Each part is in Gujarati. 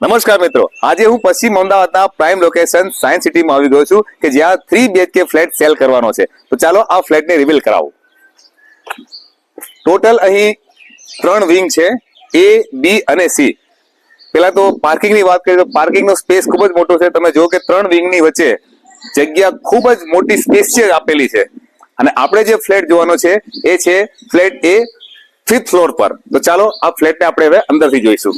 નમસ્કાર મિત્રો, આજે હું પશ્ચિમ અમદાવાદના પ્રાઇમ લોકેશન સાયન્સ સિટીમાં આવી ગયો છું કે જ્યાં 3 BHK ફ્લેટ સેલ કરવાનો છે. તો ચાલો આ ફ્લેટને રિવીલ કરાવું. ટોટલ અહીં 3 વિંગ છે, A, B અને C. પહેલા તો પાર્કિંગની વાત કરીએ તો પાર્કિંગનો સ્પેસ ખૂબ જ મોટો છે. તમે જો કે 3 વિંગની વચ્ચે જગ્યા ખૂબ જ મોટી સ્પેશિયસ આપેલી છે. અને આપણે જે ફ્લેટ જોવાનો છે એ છે ફ્લેટ A 5th ફ્લોર પર. તો ચાલો આ ફ્લેટને આપણે હવે અંદરથી જોઈશું.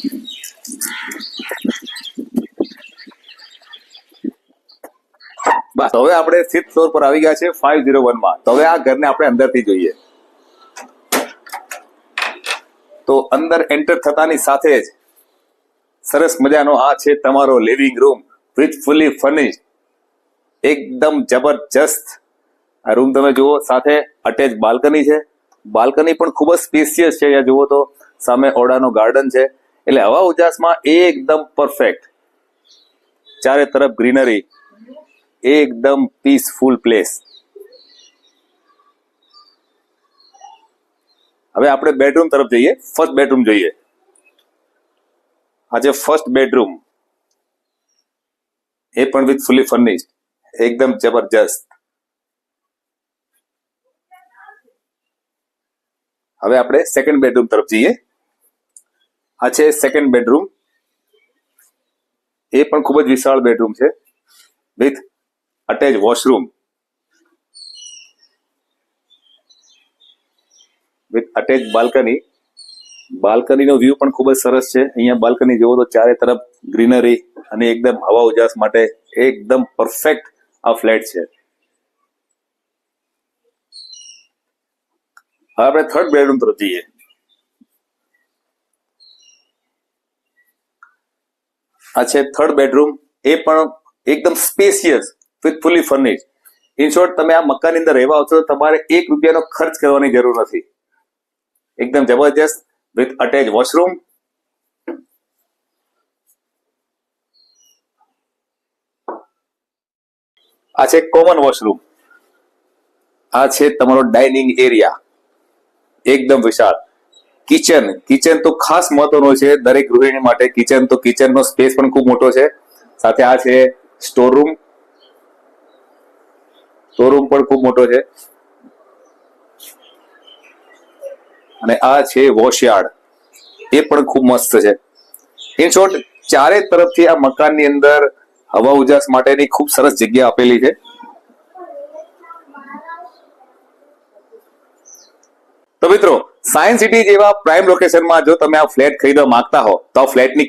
બસ હવે આપણે 5th ફ્લોર પર આવી ગયા છે 501 માં. તો હવે આ ઘરને આપણે અંદરથી જોઈએ. તો અંદર એન્ટર થતાની સાથે જ સરસ મજાનો આ છે તમારો living room with fully furnished. એકદમ જબરજસ્ત આ રૂમ તમે જુઓ. સાથે અટેચ બાલ્કની છે. બાલ્કની પણ ખૂબ જ સ્પેશિયસ છે. અહીંયા જુઓ તો સામે ઓરડાનો ગાર્ડન છે, એટલે હવા ઉજાસમાં એકદમ પરફેક્ટ. ચારે તરફ ગ્રીનરી, એકદમ પીસફુલ પ્લેસ. હવે આપણે બેડરૂમ તરફ જઈએ. ફર્સ્ટ બેડરૂમ જોઈએ. આજે ફર્સ્ટ બેડરૂમ એ પણ વિથ ફુલી ફર્નિશ્ડ, એકદમ જબરજસ્ત. હવે આપણે સેકન્ડ બેડરૂમ તરફ જઈએ. આ છે સેકન્ડ બેડરૂમ. એ પણ ખૂબ જ વિશાળ બેડરૂમ છે with attach washroom, with attach balcony. બાલ્કનીનો વ્યૂ પણ ખૂબ જ સરસ છે. અહીંયા બાલ્કની જુઓ તો ચારે તરફ ગ્રીનરી અને એકદમ હવા ઉજાસ માટે એકદમ પરફેક્ટ આ ફ્લેટ છે. હવે આપણે થર્ડ બેડરૂમ તરફ જઈએ. આ છે થર્ડ બેડરૂમ. એ પણ એકદમ spacious with fully furnished. In short, તમે આ મકાનની અંદર રહેવા આવશો તો તમારે ₹1 ખર્ચ કરવાની જરૂર નથી. એકદમ જબરજસ્ત વિથ અટેચ વોશરૂમ. આ છે કોમન વોશરૂમ. આ છે તમારો ડાઇનિંગ એરિયા, એકદમ વિશાળ. કિચન તો ખાસ મહત્વનો છે દરેક ગૃહિણી માટે. કિચનનો સ્પેસ પણ ખૂબ મોટો છે. સાથે આ છે સ્ટોર રૂમ પણ ખૂબ મોટો છે. અને આ છે વોશયાર્ડ, એ પણ ખૂબ મસ્ત છે. ઇન શોર્ટ, ચારે તરફથી આ મકાનની અંદર હવા ઉજાસ માટેની ખૂબ સરસ જગ્યા આપેલી છે. તો મિત્રો, સાયન્સ સિટી જેવા પ્રાઇમ લોકેશનમાં જો તમે આ ફ્લેટ ખરીદવા માંગતા હો તો આ ફ્લેટની